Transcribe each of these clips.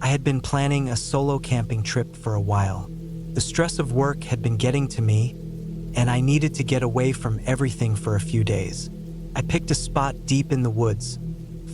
I had been planning a solo camping trip for a while. The stress of work had been getting to me, and I needed to get away from everything for a few days. I picked a spot deep in the woods,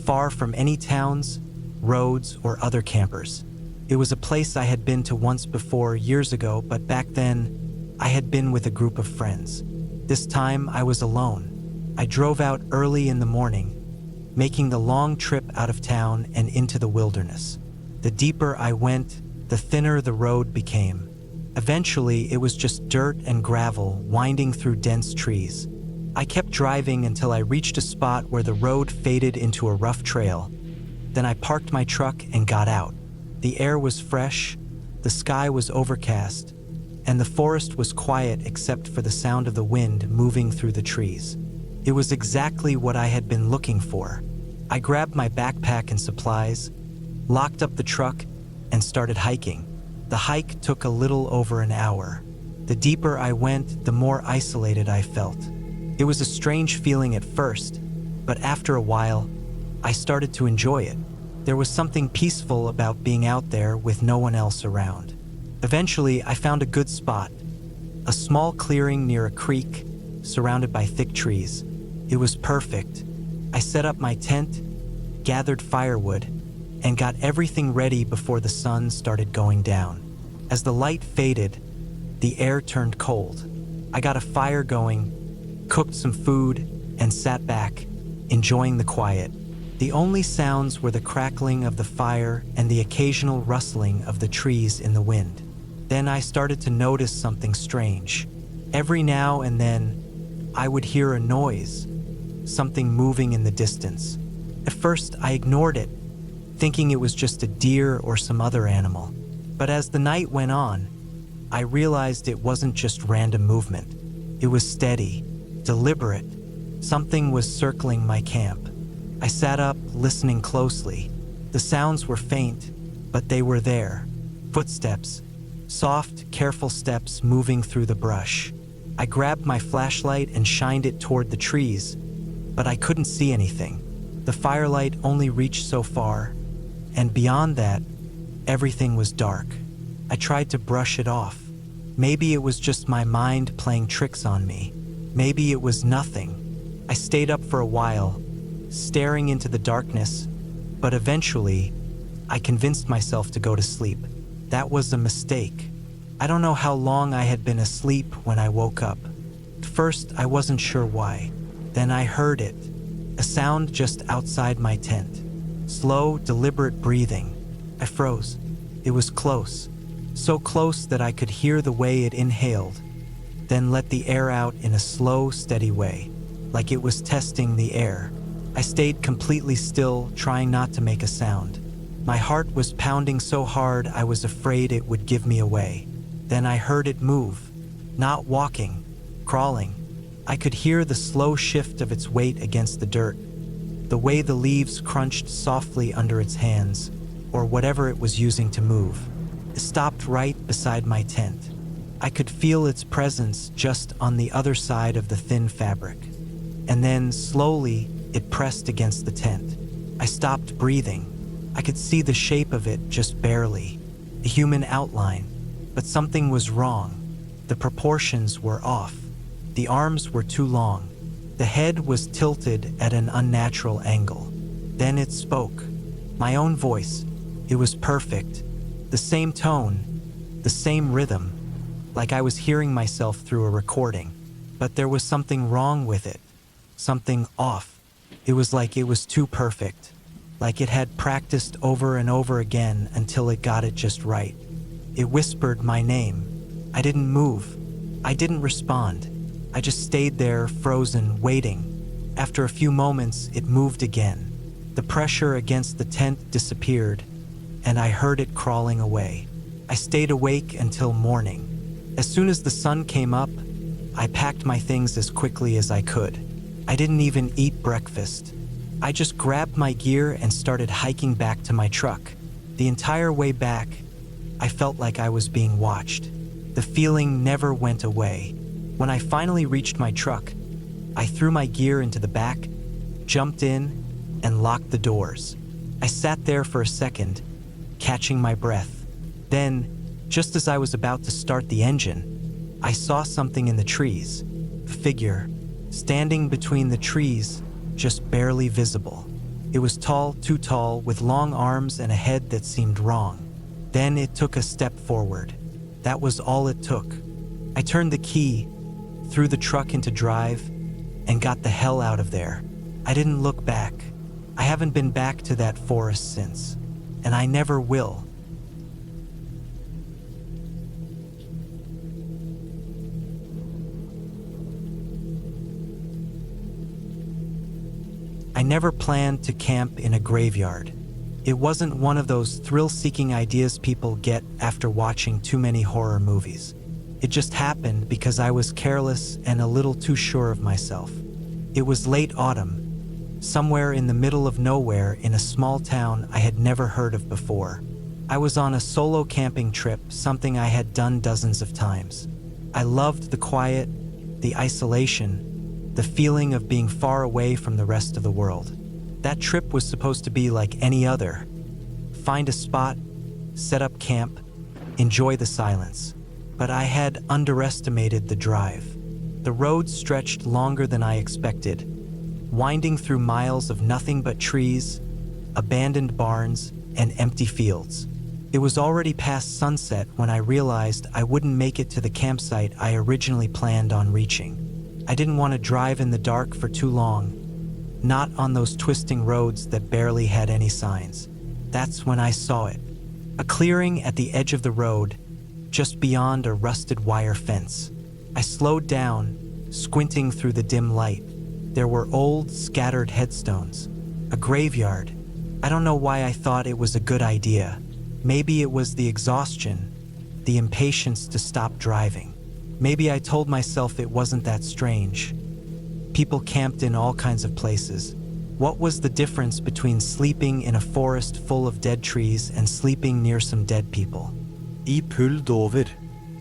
far from any towns, roads, or other campers. It was a place I had been to once before, years ago, but back then, I had been with a group of friends. This time, I was alone. I drove out early in the morning, making the long trip out of town and into the wilderness. The deeper I went, the thinner the road became. Eventually, it was just dirt and gravel winding through dense trees. I kept driving until I reached a spot where the road faded into a rough trail. Then I parked my truck and got out. The air was fresh, the sky was overcast, and the forest was quiet except for the sound of the wind moving through the trees. It was exactly what I had been looking for. I grabbed my backpack and supplies, locked up the truck, and started hiking. The hike took a little over an hour. The deeper I went, the more isolated I felt. It was a strange feeling at first, but after a while, I started to enjoy it. There was something peaceful about being out there with no one else around. Eventually, I found a good spot, a small clearing near a creek, surrounded by thick trees. It was perfect. I set up my tent, gathered firewood, and got everything ready before the sun started going down. As the light faded, the air turned cold. I got a fire going, cooked some food, and sat back, enjoying the quiet. The only sounds were the crackling of the fire and the occasional rustling of the trees in the wind. Then I started to notice something strange. Every now and then, I would hear a noise, something moving in the distance. At first, I ignored it, thinking it was just a deer or some other animal. But as the night went on, I realized it wasn't just random movement. It was steady, deliberate. Something was circling my camp. I sat up, listening closely. The sounds were faint, but they were there. Footsteps, soft, careful steps moving through the brush. I grabbed my flashlight and shined it toward the trees, but I couldn't see anything. The firelight only reached so far, and beyond that, everything was dark. I tried to brush it off. Maybe it was just my mind playing tricks on me. Maybe it was nothing. I stayed up for a while, staring into the darkness, but eventually, I convinced myself to go to sleep. That was a mistake. I don't know how long I had been asleep when I woke up. At first, I wasn't sure why. Then I heard it, a sound just outside my tent. Slow, deliberate breathing. I froze. It was close, so close that I could hear the way it inhaled, then let the air out in a slow, steady way, like it was testing the air. I stayed completely still, trying not to make a sound. My heart was pounding so hard I was afraid it would give me away. Then I heard it move, not walking, crawling. I could hear the slow shift of its weight against the dirt, the way the leaves crunched softly under its hands, or whatever it was using to move. It stopped right beside my tent. I could feel its presence just on the other side of the thin fabric. And then, slowly, it pressed against the tent. I stopped breathing. I could see the shape of it just barely, a human outline, but something was wrong. The proportions were off. The arms were too long. The head was tilted at an unnatural angle. Then it spoke. My own voice. It was perfect. The same tone, the same rhythm, like I was hearing myself through a recording. But there was something wrong with it. Something off. It was like it was too perfect. Like it had practiced over and over again until it got it just right. It whispered my name. I didn't move. I didn't respond. I just stayed there, frozen, waiting. After a few moments, it moved again. The pressure against the tent disappeared, and I heard it crawling away. I stayed awake until morning. As soon as the sun came up, I packed my things as quickly as I could. I didn't even eat breakfast. I just grabbed my gear and started hiking back to my truck. The entire way back, I felt like I was being watched. The feeling never went away. When I finally reached my truck, I threw my gear into the back, jumped in, and locked the doors. I sat there for a second, catching my breath. Then, just as I was about to start the engine, I saw something in the trees. A figure, standing between the trees, just barely visible. It was tall, too tall, with long arms and a head that seemed wrong. Then it took a step forward. That was all it took. I turned the key, threw the truck into drive, and got the hell out of there. I didn't look back. I haven't been back to that forest since, and I never will. I never planned to camp in a graveyard. It wasn't one of those thrill-seeking ideas people get after watching too many horror movies. It just happened because I was careless and a little too sure of myself. It was late autumn, somewhere in the middle of nowhere in a small town I had never heard of before. I was on a solo camping trip, something I had done dozens of times. I loved the quiet, the isolation, the feeling of being far away from the rest of the world. That trip was supposed to be like any other. Find a spot, set up camp, enjoy the silence. But I had underestimated the drive. The road stretched longer than I expected, winding through miles of nothing but trees, abandoned barns, and empty fields. It was already past sunset when I realized I wouldn't make it to the campsite I originally planned on reaching. I didn't want to drive in the dark for too long, not on those twisting roads that barely had any signs. That's when I saw it. A clearing at the edge of the road, just beyond a rusted wire fence. I slowed down, squinting through the dim light. There were old, scattered headstones. A graveyard. I don't know why I thought it was a good idea. Maybe it was the exhaustion, the impatience to stop driving. Maybe I told myself it wasn't that strange. People camped in all kinds of places. What was the difference between sleeping in a forest full of dead trees and sleeping near some dead people? I pulled over.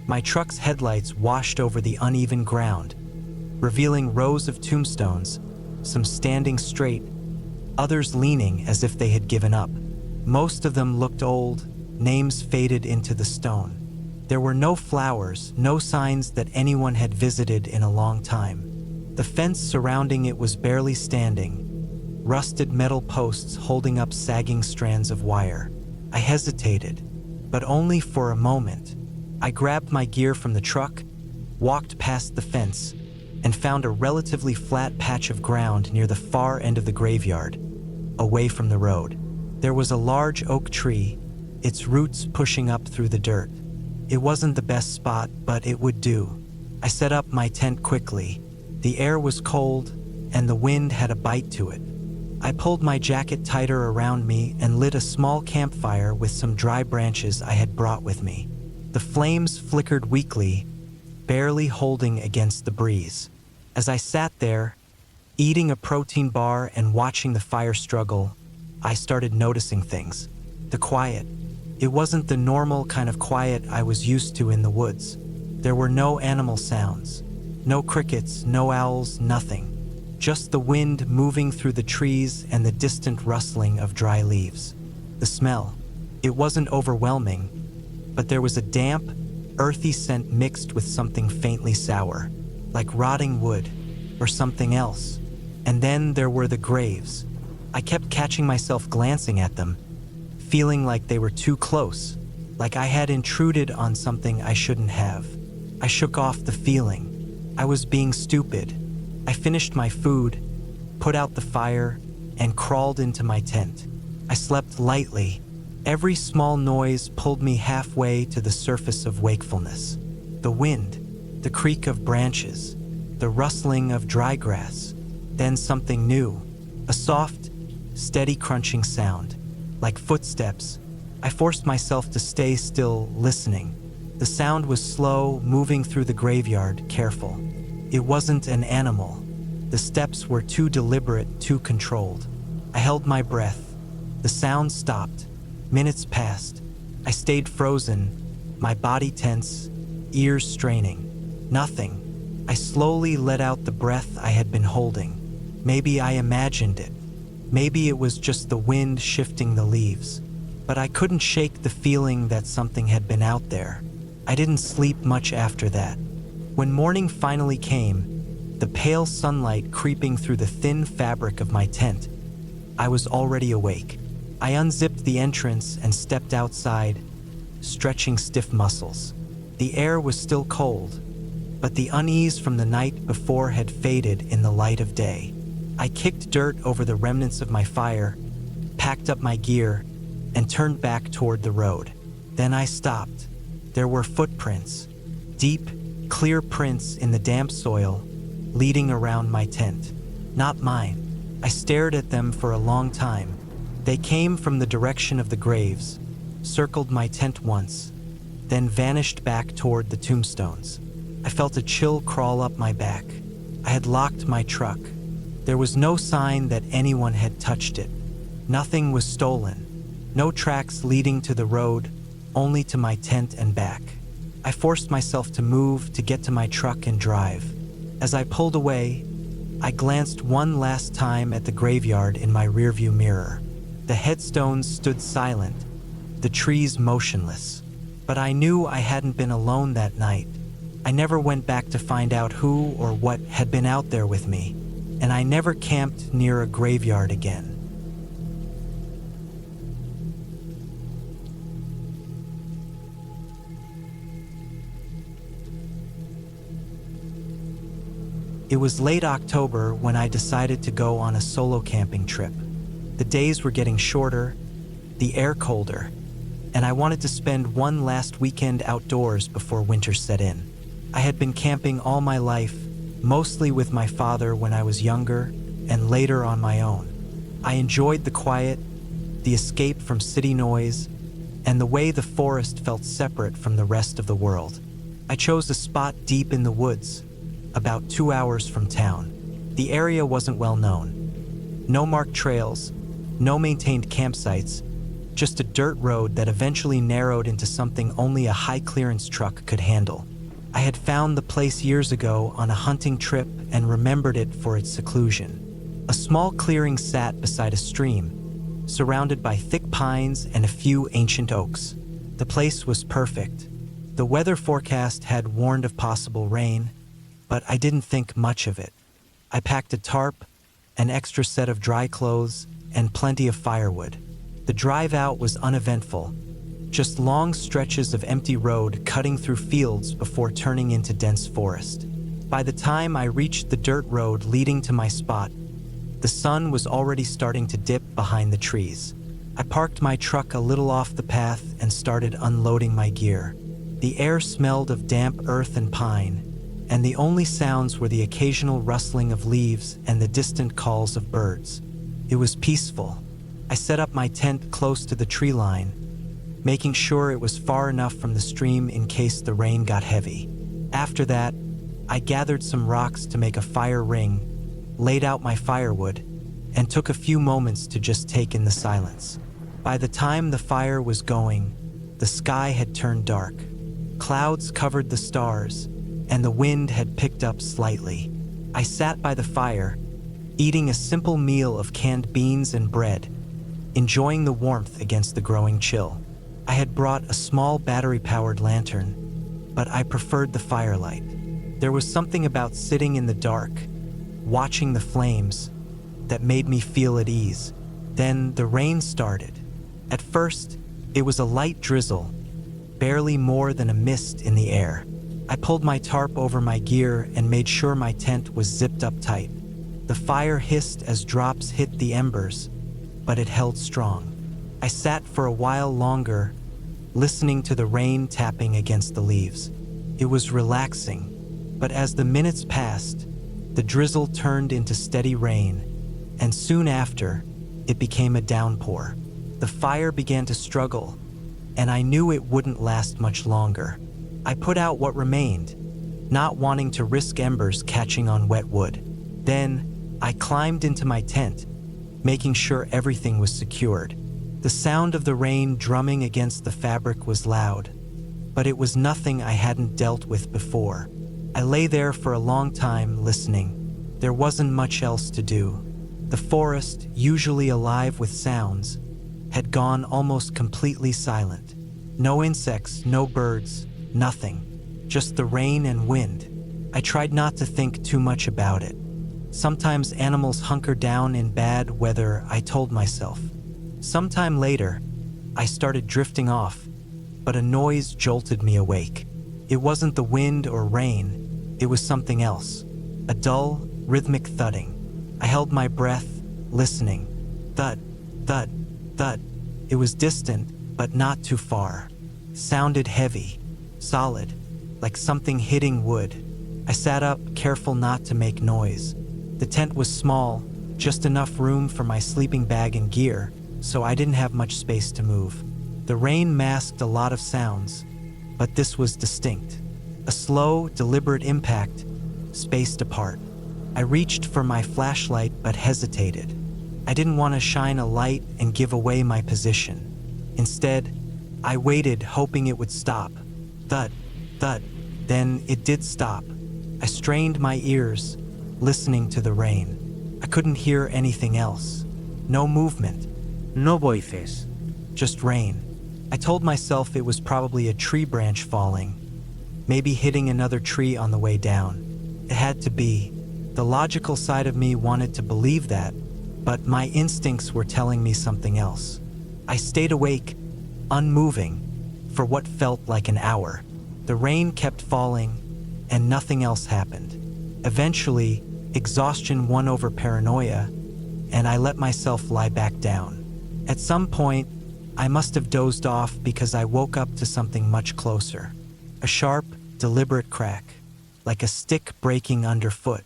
My truck's headlights washed over the uneven ground, revealing rows of tombstones, some standing straight, others leaning as if they had given up. Most of them looked old, names faded into the stone. There were no flowers, no signs that anyone had visited in a long time. The fence surrounding it was barely standing, rusted metal posts holding up sagging strands of wire. I hesitated, but only for a moment. I grabbed my gear from the truck, walked past the fence, and found a relatively flat patch of ground near the far end of the graveyard, away from the road. There was a large oak tree, its roots pushing up through the dirt. It wasn't the best spot, but it would do. I set up my tent quickly. The air was cold, and the wind had a bite to it. I pulled my jacket tighter around me and lit a small campfire with some dry branches I had brought with me. The flames flickered weakly, barely holding against the breeze. As I sat there, eating a protein bar and watching the fire struggle, I started noticing things. The quiet. It wasn't the normal kind of quiet I was used to in the woods. There were no animal sounds, no crickets, no owls, nothing. Just the wind moving through the trees and the distant rustling of dry leaves. The smell. It wasn't overwhelming, but there was a damp, earthy scent mixed with something faintly sour, like rotting wood or something else. And then there were the graves. I kept catching myself glancing at them, feeling like they were too close, like I had intruded on something I shouldn't have. I shook off the feeling. I was being stupid. I finished my food, put out the fire, and crawled into my tent. I slept lightly. Every small noise pulled me halfway to the surface of wakefulness. The wind, the creak of branches, the rustling of dry grass. Then something new, a soft, steady crunching sound. Like footsteps. I forced myself to stay still, listening. The sound was slow, moving through the graveyard, careful. It wasn't an animal. The steps were too deliberate, too controlled. I held my breath. The sound stopped. Minutes passed. I stayed frozen, my body tense, ears straining. Nothing. I slowly let out the breath I had been holding. Maybe I imagined it. Maybe it was just the wind shifting the leaves. but I couldn't shake the feeling that something had been out there. I didn't sleep much after that. When morning finally came, the pale sunlight creeping through the thin fabric of my tent, I was already awake. I unzipped the entrance and stepped outside, stretching stiff muscles. The air was still cold, but the unease from the night before had faded in the light of day. I kicked dirt over the remnants of my fire, packed up my gear, and turned back toward the road. Then I stopped. There were footprints, deep, clear prints in the damp soil, leading around my tent. Not mine. I stared at them for a long time. They came from the direction of the graves, circled my tent once, then vanished back toward the tombstones. I felt a chill crawl up my back. I had locked my truck. There was no sign that anyone had touched it. Nothing was stolen. No tracks leading to the road, only to my tent and back. I forced myself to move to get to my truck and drive. As I pulled away, I glanced one last time at the graveyard in my rearview mirror. The headstones stood silent, the trees motionless. But I knew I hadn't been alone that night. I never went back to find out who or what had been out there with me, and I never camped near a graveyard again. It was late October when I decided to go on a solo camping trip. The days were getting shorter, the air colder, and I wanted to spend one last weekend outdoors before winter set in. I had been camping all my life, mostly with my father when I was younger, and later on my own. I enjoyed the quiet, the escape from city noise, and the way the forest felt separate from the rest of the world. I chose a spot deep in the woods, about 2 hours from town. The area wasn't well known. No marked trails, no maintained campsites, just a dirt road that eventually narrowed into something only a high-clearance truck could handle. I had found the place years ago on a hunting trip and remembered it for its seclusion. A small clearing sat beside a stream, surrounded by thick pines and a few ancient oaks. The place was perfect. The weather forecast had warned of possible rain, but I didn't think much of it. I packed a tarp, an extra set of dry clothes, and plenty of firewood. The drive out was uneventful, just long stretches of empty road cutting through fields before turning into dense forest. By the time I reached the dirt road leading to my spot, the sun was already starting to dip behind the trees. I parked my truck a little off the path and started unloading my gear. The air smelled of damp earth and pine, and the only sounds were the occasional rustling of leaves and the distant calls of birds. It was peaceful. I set up my tent close to the tree line, making sure it was far enough from the stream in case the rain got heavy. After that, I gathered some rocks to make a fire ring, laid out my firewood, and took a few moments to just take in the silence. By the time the fire was going, the sky had turned dark. Clouds covered the stars, and the wind had picked up slightly. I sat by the fire, eating a simple meal of canned beans and bread, enjoying the warmth against the growing chill. I had brought a small battery-powered lantern, but I preferred the firelight. There was something about sitting in the dark, watching the flames, that made me feel at ease. Then the rain started. At first, it was a light drizzle, barely more than a mist in the air. I pulled my tarp over my gear and made sure my tent was zipped up tight. The fire hissed as drops hit the embers, but it held strong. I sat for a while longer, listening to the rain tapping against the leaves. It was relaxing, but as the minutes passed, the drizzle turned into steady rain, and soon after, it became a downpour. The fire began to struggle, and I knew it wouldn't last much longer. I put out what remained, not wanting to risk embers catching on wet wood. Then, I climbed into my tent, making sure everything was secured. The sound of the rain drumming against the fabric was loud, but it was nothing I hadn't dealt with before. I lay there for a long time listening. There wasn't much else to do. The forest, usually alive with sounds, had gone almost completely silent. No insects, no birds, nothing. Just the rain and wind. I tried not to think too much about it. Sometimes animals hunker down in bad weather, I told myself. Sometime later, I started drifting off, but a noise jolted me awake. It wasn't the wind or rain, it was something else. A dull, rhythmic thudding. I held my breath, listening. Thud, thud, thud. It was distant, but not too far. Sounded heavy, solid, like something hitting wood. I sat up, careful not to make noise. The tent was small, just enough room for my sleeping bag and gear, so I didn't have much space to move. The rain masked a lot of sounds, but this was distinct. A slow, deliberate impact, spaced apart. I reached for my flashlight but hesitated. I didn't want to shine a light and give away my position. Instead, I waited, hoping it would stop. Thud, thud. Then it did stop. I strained my ears, listening to the rain. I couldn't hear anything else. No movement. No voices. Just rain. I told myself it was probably a tree branch falling, maybe hitting another tree on the way down. It had to be. The logical side of me wanted to believe that, but my instincts were telling me something else. I stayed awake, unmoving, for what felt like an hour. The rain kept falling, and nothing else happened. Eventually, exhaustion won over paranoia, and I let myself lie back down. At some point, I must have dozed off because I woke up to something much closer. A sharp, deliberate crack, like a stick breaking underfoot,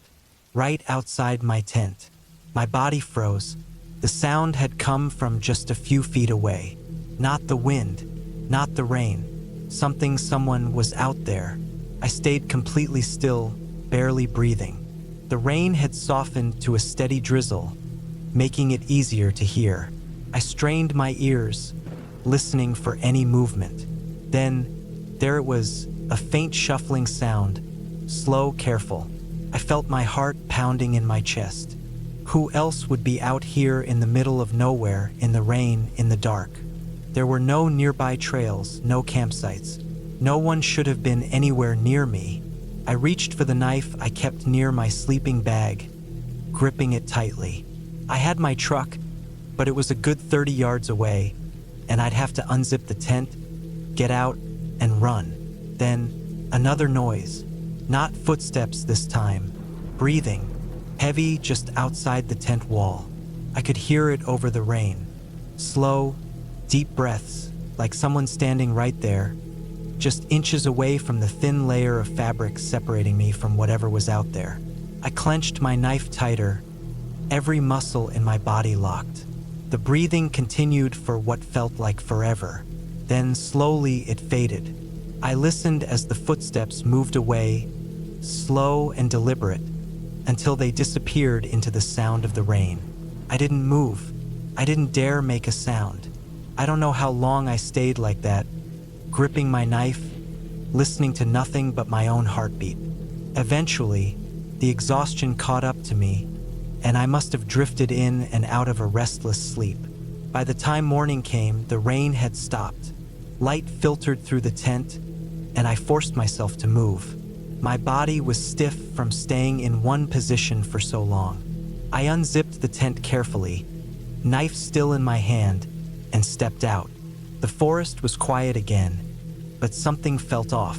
right outside my tent. My body froze. The sound had come from just a few feet away. Not the wind, not the rain. Someone was out there. I stayed completely still, barely breathing. The rain had softened to a steady drizzle, making it easier to hear. I strained my ears, listening for any movement. Then, there it was, a faint shuffling sound, slow, careful. I felt my heart pounding in my chest. Who else would be out here in the middle of nowhere, in the rain, in the dark? There were no nearby trails, no campsites. No one should have been anywhere near me. I reached for the knife I kept near my sleeping bag, gripping it tightly. I had my truck, but it was a good 30 yards away, and I'd have to unzip the tent, get out, and run. Then, another noise. Not footsteps this time. Breathing. Heavy just outside the tent wall. I could hear it over the rain. Slow, deep breaths, like someone standing right there, just inches away from the thin layer of fabric separating me from whatever was out there. I clenched my knife tighter, every muscle in my body locked. The breathing continued for what felt like forever. Then slowly it faded. I listened as the footsteps moved away, slow and deliberate, until they disappeared into the sound of the rain. I didn't move. I didn't dare make a sound. I don't know how long I stayed like that, gripping my knife, listening to nothing but my own heartbeat. Eventually, the exhaustion caught up to me, and I must have drifted in and out of a restless sleep. By the time morning came, the rain had stopped. Light filtered through the tent, and I forced myself to move. My body was stiff from staying in one position for so long. I unzipped the tent carefully, knife still in my hand, and stepped out. The forest was quiet again, but something felt off.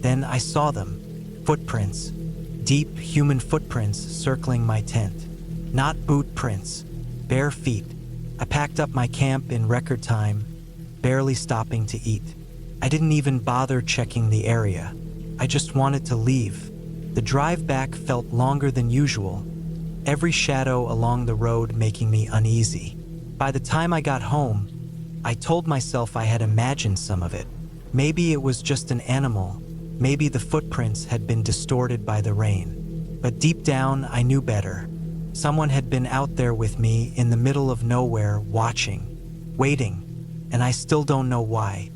Then I saw them. Footprints. Deep human footprints circling my tent. Not boot prints, bare feet. I packed up my camp in record time, barely stopping to eat. I didn't even bother checking the area. I just wanted to leave. The drive back felt longer than usual, every shadow along the road making me uneasy. By the time I got home, I told myself I had imagined some of it. Maybe it was just an animal. Maybe the footprints had been distorted by the rain. But deep down, I knew better. Someone had been out there with me in the middle of nowhere, watching, waiting, and I still don't know why.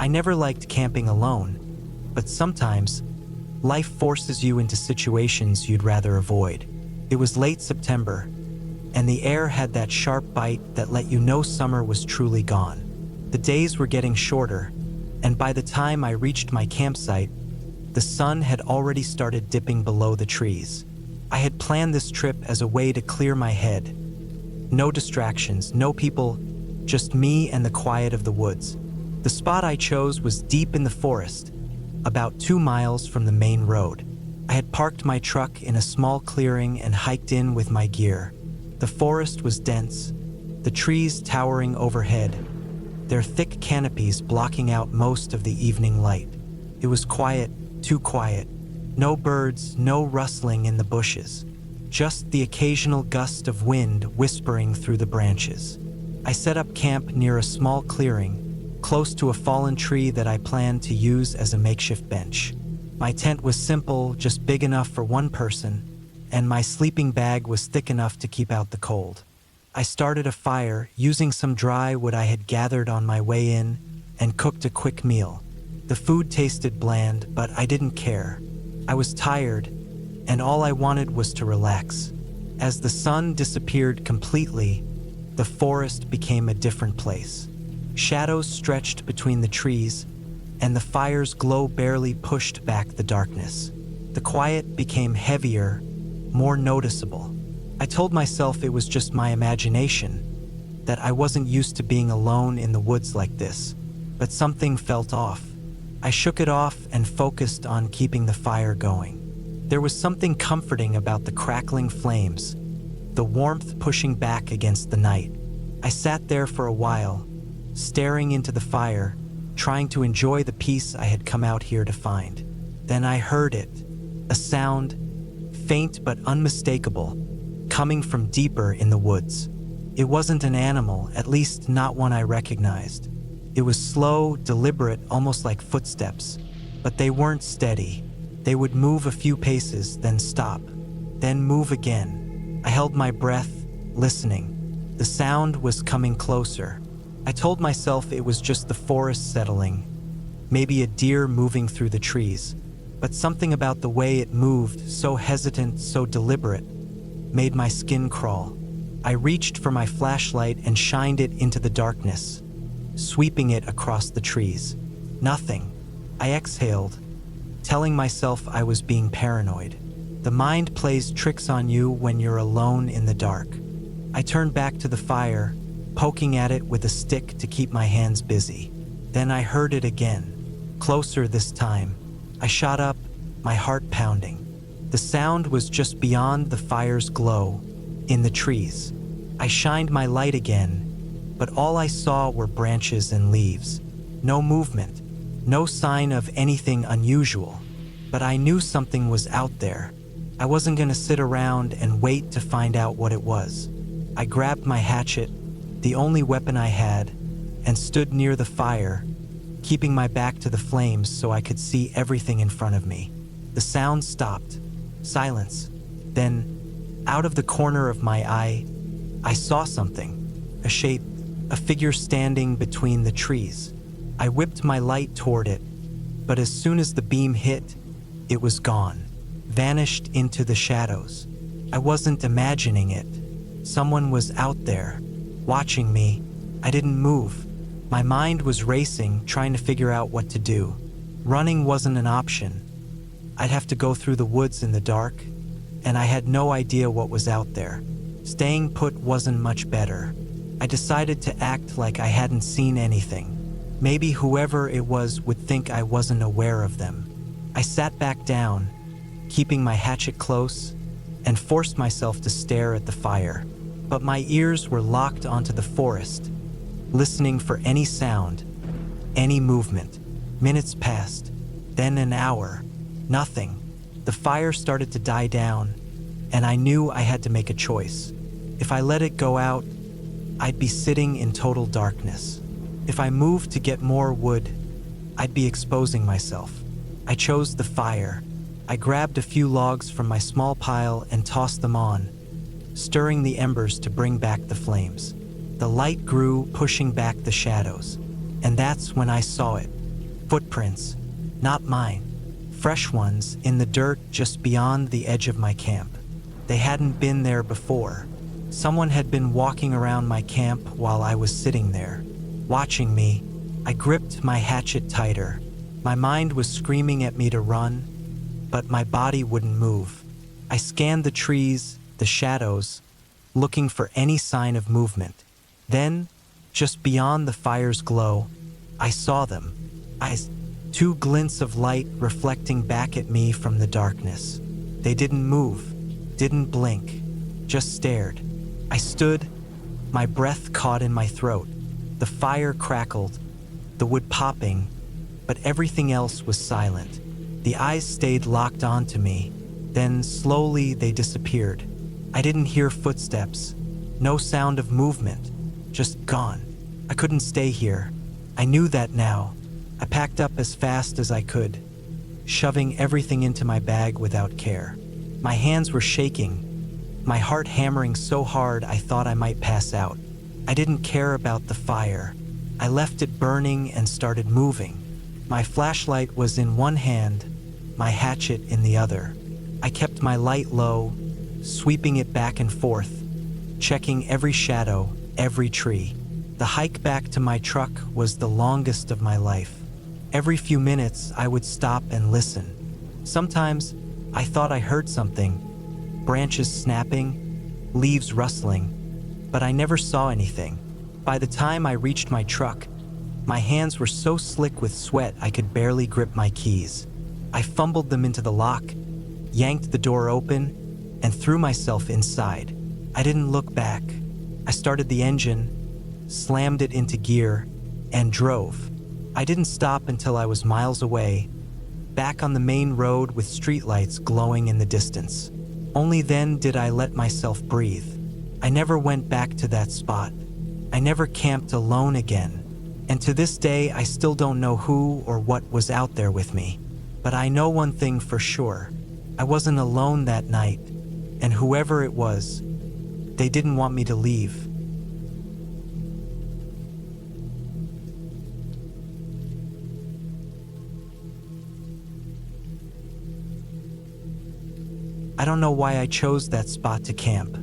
I never liked camping alone. But sometimes, life forces you into situations you'd rather avoid. It was late September, and the air had that sharp bite that let you know summer was truly gone. The days were getting shorter, and by the time I reached my campsite, the sun had already started dipping below the trees. I had planned this trip as a way to clear my head. No distractions, no people, just me and the quiet of the woods. The spot I chose was deep in the forest, about 2 miles from the main road. I had parked my truck in a small clearing and hiked in with my gear. The forest was dense, the trees towering overhead, their thick canopies blocking out most of the evening light. It was quiet, too quiet. No birds, no rustling in the bushes. Just the occasional gust of wind whispering through the branches. I set up camp near a small clearing, close to a fallen tree that I planned to use as a makeshift bench. My tent was simple, just big enough for one person, and my sleeping bag was thick enough to keep out the cold. I started a fire using some dry wood I had gathered on my way in and cooked a quick meal. The food tasted bland, but I didn't care. I was tired, and all I wanted was to relax. As the sun disappeared completely, the forest became a different place. Shadows stretched between the trees, and the fire's glow barely pushed back the darkness. The quiet became heavier, more noticeable. I told myself it was just my imagination, that I wasn't used to being alone in the woods like this, but something felt off. I shook it off and focused on keeping the fire going. There was something comforting about the crackling flames, the warmth pushing back against the night. I sat there for a while, staring into the fire, trying to enjoy the peace I had come out here to find. Then I heard it, a sound, faint but unmistakable, coming from deeper in the woods. It wasn't an animal, at least not one I recognized. It was slow, deliberate, almost like footsteps, but they weren't steady. They would move a few paces, then stop, then move again. I held my breath, listening. The sound was coming closer. I told myself it was just the forest settling, maybe a deer moving through the trees, but something about the way it moved, so hesitant, so deliberate, made my skin crawl. I reached for my flashlight and shined it into the darkness, sweeping it across the trees. Nothing. I exhaled, telling myself I was being paranoid. The mind plays tricks on you when you're alone in the dark. I turned back to the fire, poking at it with a stick to keep my hands busy. Then I heard it again, closer this time. I shot up, my heart pounding. The sound was just beyond the fire's glow, in the trees. I shined my light again, but all I saw were branches and leaves. No movement, no sign of anything unusual. But I knew something was out there. I wasn't gonna sit around and wait to find out what it was. I grabbed my hatchet, the only weapon I had, and stood near the fire, keeping my back to the flames so I could see everything in front of me. The sound stopped. Silence. Then, out of the corner of my eye, I saw something. A shape, a figure standing between the trees. I whipped my light toward it, but as soon as the beam hit, it was gone, vanished into the shadows. I wasn't imagining it. Someone was out there, watching me. I didn't move. My mind was racing, trying to figure out what to do. Running wasn't an option. I'd have to go through the woods in the dark, and I had no idea what was out there. Staying put wasn't much better. I decided to act like I hadn't seen anything. Maybe whoever it was would think I wasn't aware of them. I sat back down, keeping my hatchet close, and forced myself to stare at the fire. But my ears were locked onto the forest, listening for any sound, any movement. Minutes passed, then an hour. Nothing. The fire started to die down, and I knew I had to make a choice. If I let it go out, I'd be sitting in total darkness. If I moved to get more wood, I'd be exposing myself. I chose the fire. I grabbed a few logs from my small pile and tossed them on, stirring the embers to bring back the flames. The light grew, pushing back the shadows, and that's when I saw it. Footprints. not mine. Fresh ones in the dirt just beyond the edge of my camp. They hadn't been there before. Someone had been walking around my camp while I was sitting there, watching me. I gripped my hatchet tighter. My mind was screaming at me to run, but my body wouldn't move. I scanned the trees, the shadows, looking for any sign of movement. Then, just beyond the fire's glow, I saw them. Two glints of light reflecting back at me from the darkness. They didn't move, didn't blink, just stared. I stood, my breath caught in my throat. The fire crackled, the wood popping, but everything else was silent. The eyes stayed locked onto me, then slowly they disappeared. I didn't hear footsteps, no sound of movement, just gone. I couldn't stay here. I knew that now. I packed up as fast as I could, shoving everything into my bag without care. My hands were shaking, my heart hammering so hard I thought I might pass out. I didn't care about the fire. I left it burning and started moving. My flashlight was in one hand, my hatchet in the other. I kept my light low, sweeping it back and forth, checking every shadow, every tree. The hike back to my truck was the longest of my life. Every few minutes, I would stop and listen. Sometimes, I thought I heard something, branches snapping, leaves rustling, but I never saw anything. By the time I reached my truck, my hands were so slick with sweat I could barely grip my keys. I fumbled them into the lock, yanked the door open, and threw myself inside. I didn't look back. I started the engine, slammed it into gear, and drove. I didn't stop until I was miles away, back on the main road with streetlights glowing in the distance. Only then did I let myself breathe. I never went back to that spot. I never camped alone again. And to this day, I still don't know who or what was out there with me. But I know one thing for sure. I wasn't alone that night, and whoever it was, they didn't want me to leave. I don't know why I chose that spot to camp.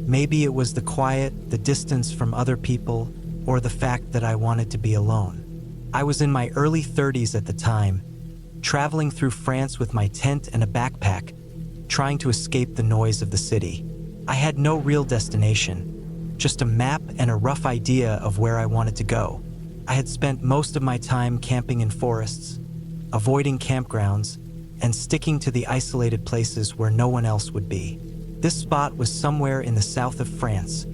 Maybe it was the quiet, the distance from other people, or the fact that I wanted to be alone. I was in my early 30s at the time, traveling through France with my tent and a backpack, trying to escape the noise of the city. I had no real destination, just a map and a rough idea of where I wanted to go. I had spent most of my time camping in forests, avoiding campgrounds, and sticking to the isolated places where no one else would be. This spot was somewhere in the south of France,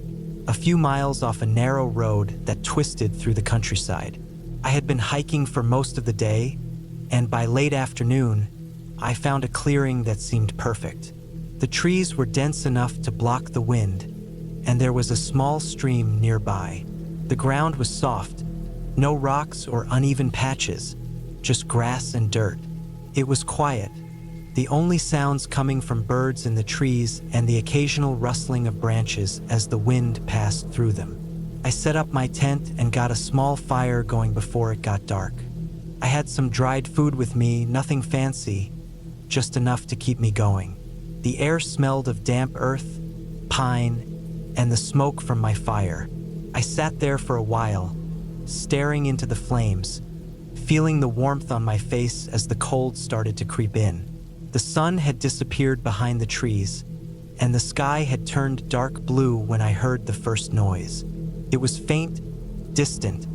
a few miles off a narrow road that twisted through the countryside. I had been hiking for most of the day, and by late afternoon, I found a clearing that seemed perfect. The trees were dense enough to block the wind, and there was a small stream nearby. The ground was soft, no rocks or uneven patches, just grass and dirt. It was quiet, the only sounds coming from birds in the trees and the occasional rustling of branches as the wind passed through them. I set up my tent and got a small fire going before it got dark. I had some dried food with me, nothing fancy, just enough to keep me going. The air smelled of damp earth, pine, and the smoke from my fire. I sat there for a while, staring into the flames, feeling the warmth on my face as the cold started to creep in. The sun had disappeared behind the trees, and the sky had turned dark blue when I heard the first noise. It was faint, distant,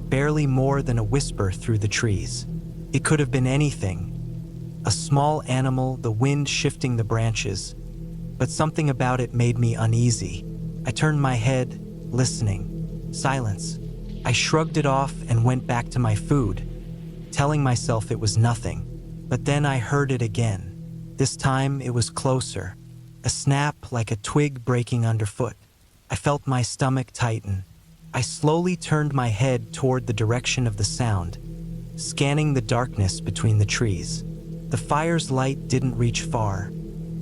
barely more than a whisper through the trees. It could have been anything. A small animal, the wind shifting the branches, but something about it made me uneasy. I turned my head, listening. Silence. I shrugged it off and went back to my food, telling myself it was nothing. But then I heard it again. This time it was closer, a snap like a twig breaking underfoot. I felt my stomach tighten. I slowly turned my head toward the direction of the sound, scanning the darkness between the trees. The fire's light didn't reach far,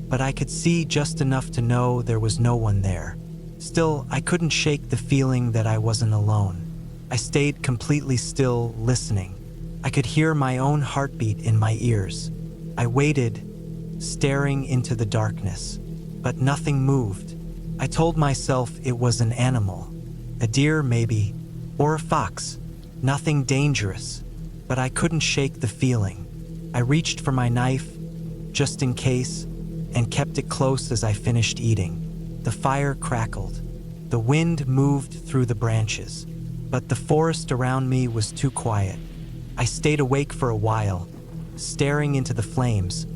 but I could see just enough to know there was no one there. Still, I couldn't shake the feeling that I wasn't alone. I stayed completely still, listening. I could hear my own heartbeat in my ears. I waited, staring into the darkness, but nothing moved. I told myself it was an animal, a deer maybe, or a fox, nothing dangerous, but I couldn't shake the feeling. I reached for my knife, just in case, and kept it close as I finished eating. The fire crackled. The wind moved through the branches, but the forest around me was too quiet. I stayed awake for a while, staring into the flames,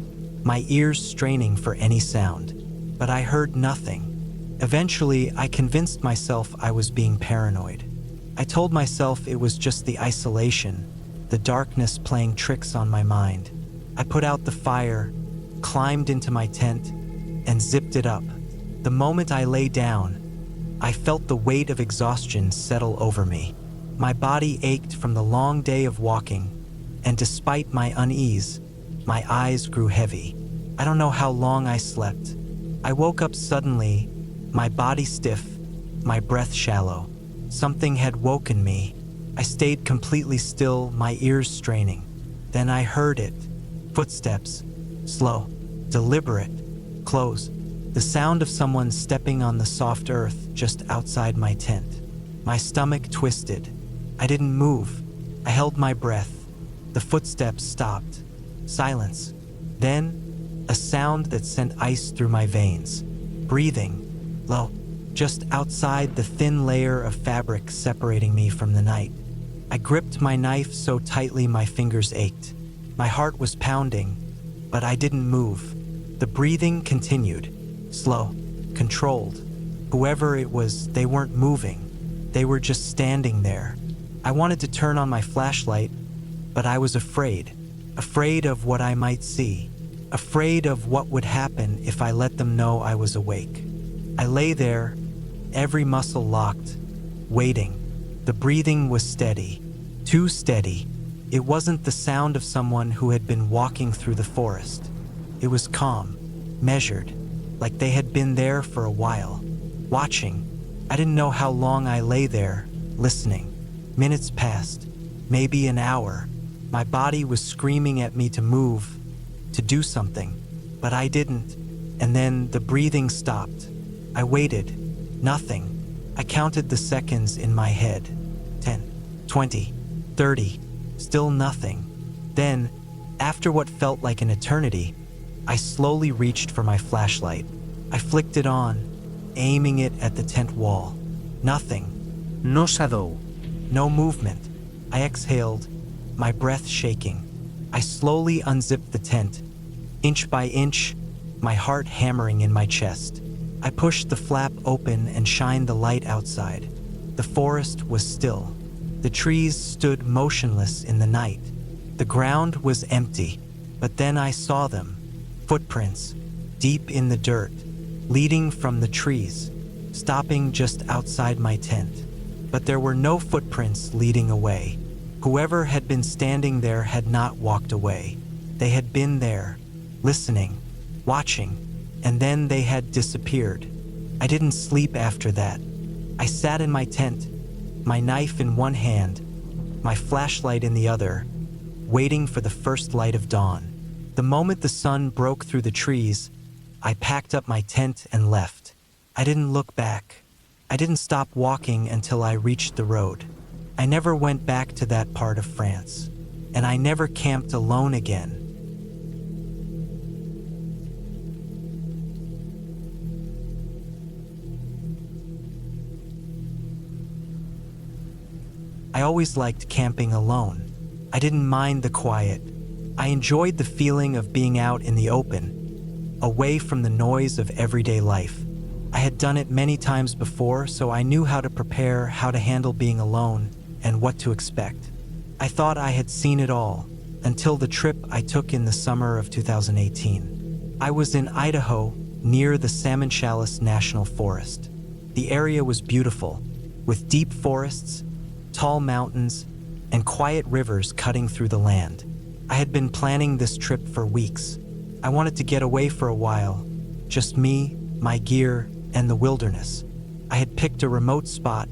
my ears straining for any sound, but I heard nothing. Eventually, I convinced myself I was being paranoid. I told myself it was just the isolation, the darkness playing tricks on my mind. I put out the fire, climbed into my tent, and zipped it up. The moment I lay down, I felt the weight of exhaustion settle over me. My body ached from the long day of walking, and despite my unease, my eyes grew heavy. I don't know how long I slept. I woke up suddenly, my body stiff, my breath shallow. Something had woken me. I stayed completely still, my ears straining. Then I heard it. Footsteps. Slow. Deliberate. Close. The sound of someone stepping on the soft earth just outside my tent. My stomach twisted. I didn't move. I held my breath. The footsteps stopped. Silence. Then, a sound that sent ice through my veins. Breathing. Low. Just outside the thin layer of fabric separating me from the night. I gripped my knife so tightly my fingers ached. My heart was pounding, but I didn't move. The breathing continued. Slow, controlled. Whoever it was, they weren't moving. They were just standing there. I wanted to turn on my flashlight, but I was afraid. Afraid of what I might see. Afraid of what would happen if I let them know I was awake. I lay there, every muscle locked, waiting. The breathing was steady. Too steady. It wasn't the sound of someone who had been walking through the forest. It was calm, measured, like they had been there for a while, watching. I didn't know how long I lay there, listening. Minutes passed, maybe an hour. My body was screaming at me to move, to do something, but I didn't. And then the breathing stopped. I waited. Nothing. I counted the seconds in my head. 10, 20, 30. Still nothing. Then, after what felt like an eternity, I slowly reached for my flashlight. I flicked it on, aiming it at the tent wall. Nothing. No shadow. No movement. I exhaled, my breath shaking. I slowly unzipped the tent, inch by inch, my heart hammering in my chest. I pushed the flap open and shined the light outside. The forest was still. The trees stood motionless in the night. The ground was empty, but then I saw them. Footprints, deep in the dirt, leading from the trees, stopping just outside my tent. But there were no footprints leading away. Whoever had been standing there had not walked away. They had been there, listening, watching, and then they had disappeared. I didn't sleep after that. I sat in my tent, my knife in one hand, my flashlight in the other, waiting for the first light of dawn. The moment the sun broke through the trees, I packed up my tent and left. I didn't look back. I didn't stop walking until I reached the road. I never went back to that part of France, and I never camped alone again. I always liked camping alone. I didn't mind the quiet. I enjoyed the feeling of being out in the open, away from the noise of everyday life. I had done it many times before, so I knew how to prepare, how to handle being alone, and what to expect. I thought I had seen it all, until the trip I took in the summer of 2018. I was in Idaho, near the Salmon Chalice National Forest. The area was beautiful, with deep forests, tall mountains, and quiet rivers cutting through the land. I had been planning this trip for weeks. I wanted to get away for a while, just me, my gear, and the wilderness. I had picked a remote spot,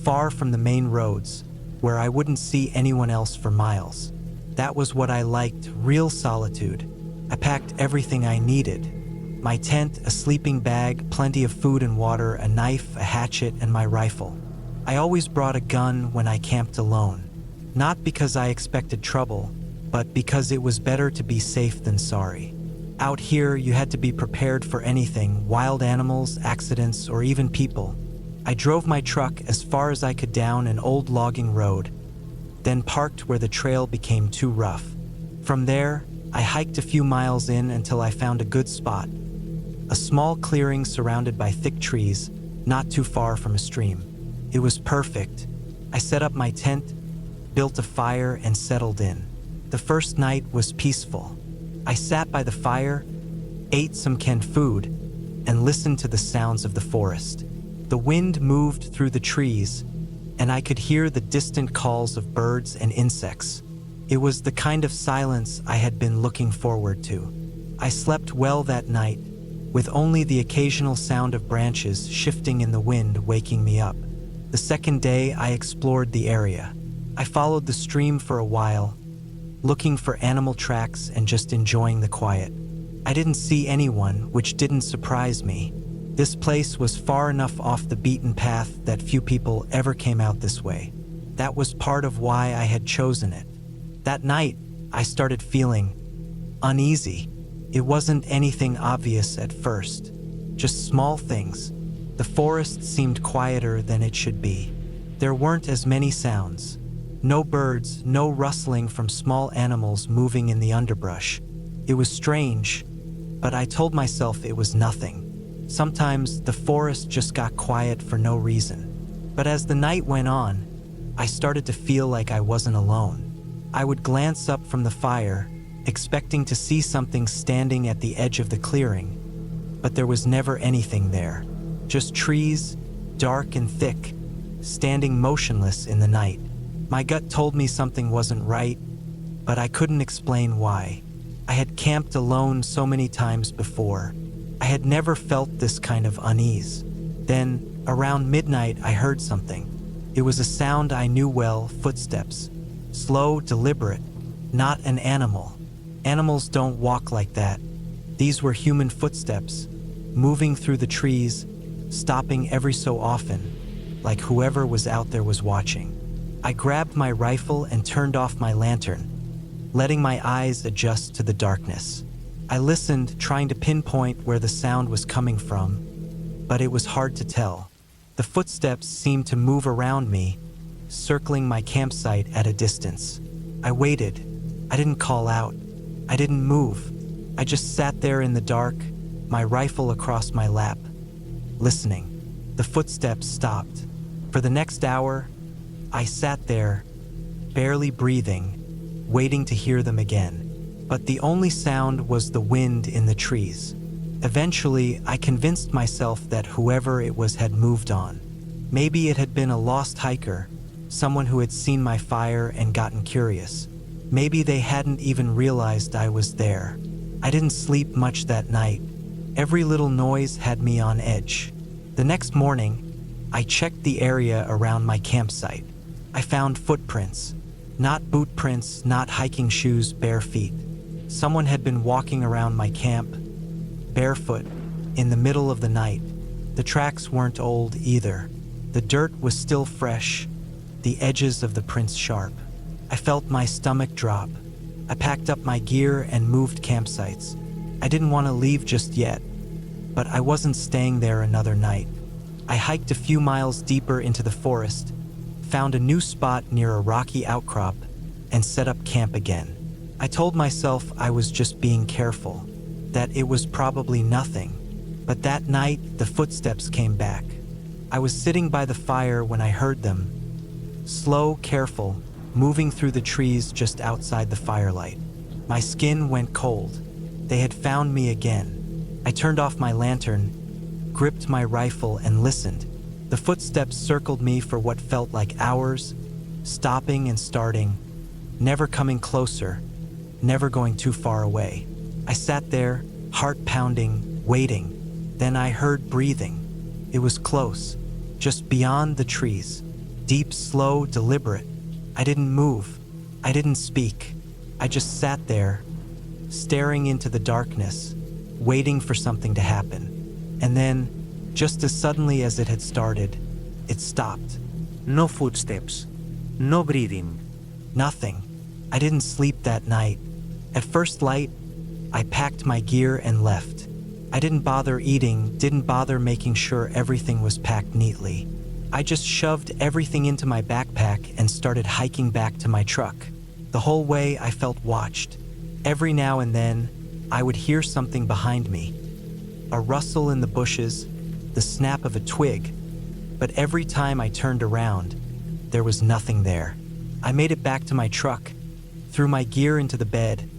far from the main roads, where I wouldn't see anyone else for miles. That was what I liked, real solitude. I packed everything I needed. My tent, a sleeping bag, plenty of food and water, a knife, a hatchet, and my rifle. I always brought a gun when I camped alone. Not because I expected trouble, but because it was better to be safe than sorry. Out here, you had to be prepared for anything, wild animals, accidents, or even people. I drove my truck as far as I could down an old logging road, then parked where the trail became too rough. From there, I hiked a few miles in until I found a good spot. A small clearing surrounded by thick trees, not too far from a stream. It was perfect. I set up my tent, built a fire, and settled in. The first night was peaceful. I sat by the fire, ate some canned food, and listened to the sounds of the forest. The wind moved through the trees, and I could hear the distant calls of birds and insects. It was the kind of silence I had been looking forward to. I slept well that night, with only the occasional sound of branches shifting in the wind waking me up. The second day, I explored the area. I followed the stream for a while, looking for animal tracks and just enjoying the quiet. I didn't see anyone, which didn't surprise me. This place was far enough off the beaten path that few people ever came out this way. That was part of why I had chosen it. That night, I started feeling uneasy. It wasn't anything obvious at first, just small things. The forest seemed quieter than it should be. There weren't as many sounds. No birds, no rustling from small animals moving in the underbrush. It was strange, but I told myself it was nothing. Sometimes the forest just got quiet for no reason. But as the night went on, I started to feel like I wasn't alone. I would glance up from the fire, expecting to see something standing at the edge of the clearing, but there was never anything there. Just trees, dark and thick, standing motionless in the night. My gut told me something wasn't right, but I couldn't explain why. I had camped alone so many times before. I had never felt this kind of unease. Then, around midnight, I heard something. It was a sound I knew well, footsteps. Slow, deliberate, not an animal. Animals don't walk like that. These were human footsteps, moving through the trees, stopping every so often, like whoever was out there was watching. I grabbed my rifle and turned off my lantern, letting my eyes adjust to the darkness. I listened, trying to pinpoint where the sound was coming from, but it was hard to tell. The footsteps seemed to move around me, circling my campsite at a distance. I waited. I didn't call out. I didn't move. I just sat there in the dark, my rifle across my lap, listening. The footsteps stopped. For the next hour, I sat there, barely breathing, waiting to hear them again. But the only sound was the wind in the trees. Eventually, I convinced myself that whoever it was had moved on. Maybe it had been a lost hiker, someone who had seen my fire and gotten curious. Maybe they hadn't even realized I was there. I didn't sleep much that night. Every little noise had me on edge. The next morning, I checked the area around my campsite. I found footprints. Not boot prints, not hiking shoes, bare feet. Someone had been walking around my camp, barefoot, in the middle of the night. The tracks weren't old either. The dirt was still fresh, the edges of the prints sharp. I felt my stomach drop. I packed up my gear and moved campsites. I didn't want to leave just yet, but I wasn't staying there another night. I hiked a few miles deeper into the forest, found a new spot near a rocky outcrop, and set up camp again. I told myself I was just being careful, that it was probably nothing. But that night, the footsteps came back. I was sitting by the fire when I heard them, slow, careful, moving through the trees just outside the firelight. My skin went cold. They had found me again. I turned off my lantern, gripped my rifle, and listened. The footsteps circled me for what felt like hours, stopping and starting, never coming closer, never going too far away. I sat there, heart pounding, waiting. Then I heard breathing. It was close, just beyond the trees. Deep, slow, deliberate. I didn't move. I didn't speak. I just sat there, staring into the darkness, waiting for something to happen. And then, just as suddenly as it had started, it stopped. No footsteps. No breathing. Nothing. I didn't sleep that night. At first light, I packed my gear and left. I didn't bother eating, didn't bother making sure everything was packed neatly. I just shoved everything into my backpack and started hiking back to my truck. The whole way I felt watched. Every now and then, I would hear something behind me. A rustle in the bushes, the snap of a twig. But every time I turned around, there was nothing there. I made it back to my truck, threw my gear into the bed,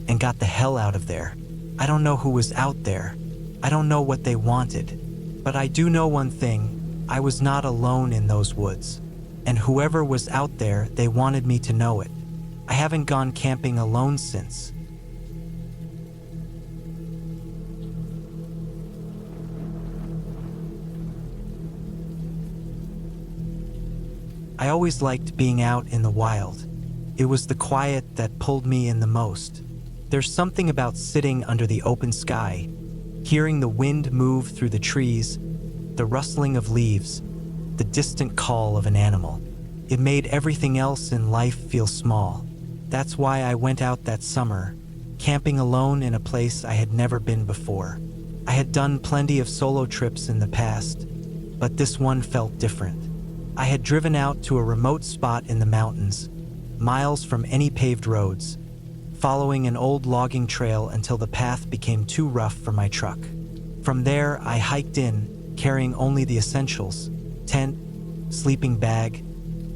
and got the hell out of there. I don't know who was out there. I don't know what they wanted. But I do know one thing, I was not alone in those woods. And whoever was out there, they wanted me to know it. I haven't gone camping alone since. I always liked being out in the wild. It was the quiet that pulled me in the most. There's something about sitting under the open sky, hearing the wind move through the trees, the rustling of leaves, the distant call of an animal. It made everything else in life feel small. That's why I went out that summer, camping alone in a place I had never been before. I had done plenty of solo trips in the past, but this one felt different. I had driven out to a remote spot in the mountains, miles from any paved roads, following an old logging trail until the path became too rough for my truck. From there, I hiked in, carrying only the essentials: tent, sleeping bag,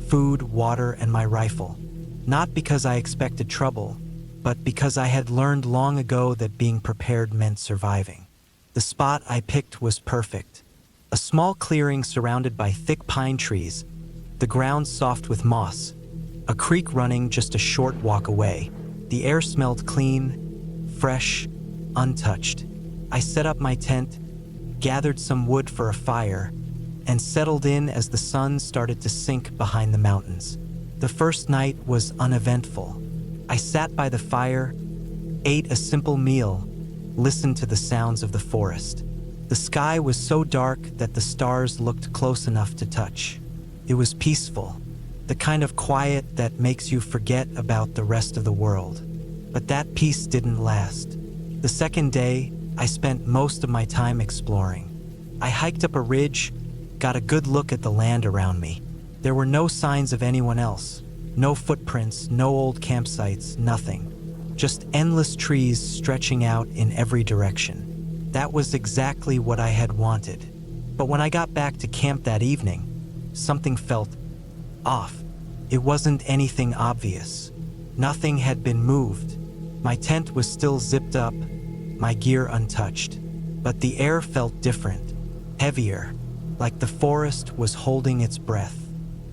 food, water, and my rifle. Not because I expected trouble, but because I had learned long ago that being prepared meant surviving. The spot I picked was perfect. A small clearing surrounded by thick pine trees, the ground soft with moss, a creek running just a short walk away. The air smelled clean, fresh, untouched. I set up my tent, gathered some wood for a fire, and settled in as the sun started to sink behind the mountains. The first night was uneventful. I sat by the fire, ate a simple meal, listened to the sounds of the forest. The sky was so dark that the stars looked close enough to touch. It was peaceful, the kind of quiet that makes you forget about the rest of the world. But that peace didn't last. The second day, I spent most of my time exploring. I hiked up a ridge, got a good look at the land around me. There were no signs of anyone else, no footprints, no old campsites, nothing. Just endless trees stretching out in every direction. That was exactly what I had wanted. But when I got back to camp that evening, something felt off. It wasn't anything obvious. Nothing had been moved. My tent was still zipped up, my gear untouched. But the air felt different, heavier, like the forest was holding its breath.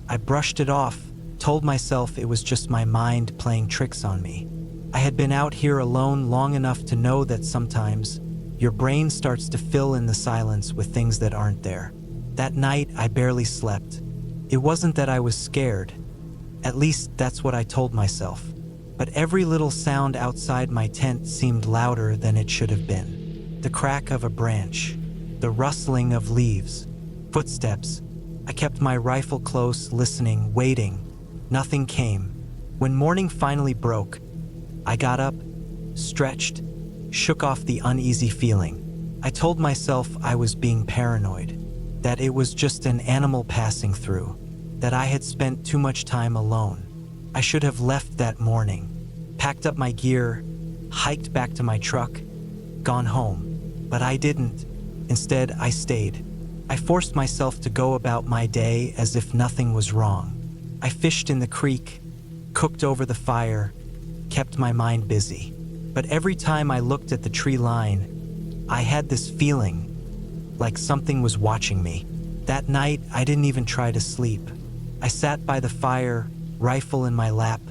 I brushed it off, told myself it was just my mind playing tricks on me. I had been out here alone long enough to know that sometimes your brain starts to fill in the silence with things that aren't there. That night, I barely slept. It wasn't that I was scared. At least that's what I told myself. But every little sound outside my tent seemed louder than it should have been. The crack of a branch, the rustling of leaves, footsteps. I kept my rifle close, listening, waiting. Nothing came. When morning finally broke, I got up, stretched, shook off the uneasy feeling. I told myself I was being paranoid, that it was just an animal passing through, that I had spent too much time alone. I should have left that morning, packed up my gear, hiked back to my truck, gone home. But I didn't. Instead, I stayed. I forced myself to go about my day as if nothing was wrong. I fished in the creek, cooked over the fire, kept my mind busy. But every time I looked at the tree line, I had this feeling, like something was watching me. That night, I didn't even try to sleep. I sat by the fire, rifle in my lap,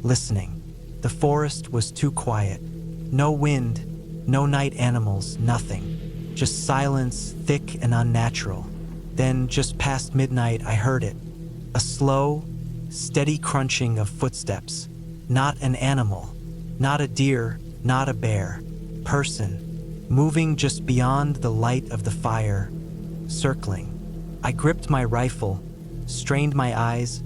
listening. The forest was too quiet. No wind, no night animals, nothing. Just silence, thick and unnatural. Then, just past midnight, I heard it. A slow, steady crunching of footsteps. Not an animal, not a deer, not a bear. Person, moving just beyond the light of the fire, circling. I gripped my rifle, strained my eyes,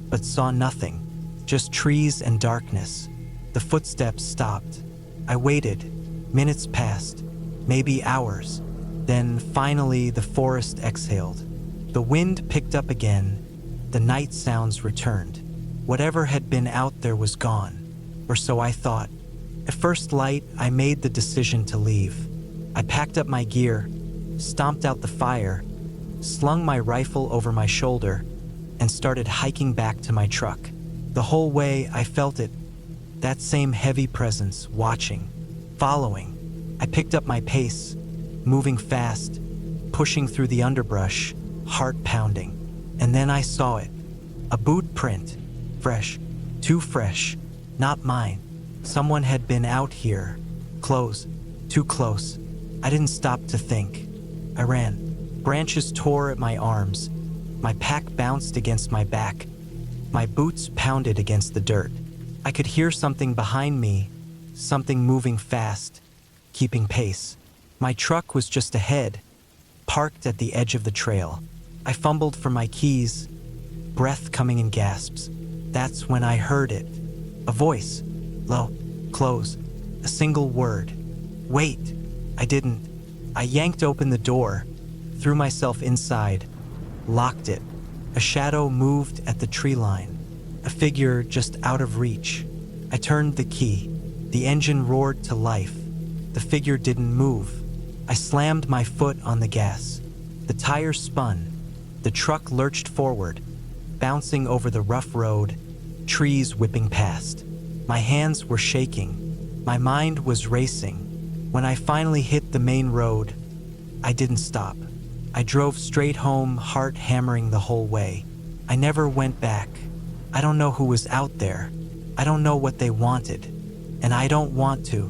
but saw nothing, just trees and darkness. The footsteps stopped. I waited. Minutes passed, maybe hours. Then finally the forest exhaled. The wind picked up again. The night sounds returned. Whatever had been out there was gone, or so I thought. At first light, I made the decision to leave. I packed up my gear, stomped out the fire, slung my rifle over my shoulder, and started hiking back to my truck. The whole way I felt it, that same heavy presence, watching, following. I picked up my pace, moving fast, pushing through the underbrush, heart pounding. And then I saw it. A boot print. Fresh. Too fresh. Not mine. Someone had been out here. Close. Too close. I didn't stop to think. I ran. Branches tore at my arms. My pack bounced against my back. My boots pounded against the dirt. I could hear something behind me, something moving fast, keeping pace. My truck was just ahead, parked at the edge of the trail. I fumbled for my keys, breath coming in gasps. That's when I heard it. A voice. Low. Close. A single word. Wait. I didn't. I yanked open the door, threw myself inside, locked it. A shadow moved at the tree line, a figure just out of reach. I turned the key. The engine roared to life. The figure didn't move. I slammed my foot on the gas. The tires spun. The truck lurched forward, bouncing over the rough road, trees whipping past. My hands were shaking. My mind was racing. When I finally hit the main road, I didn't stop. I drove straight home, heart hammering the whole way. I never went back. I don't know who was out there. I don't know what they wanted. And I don't want to.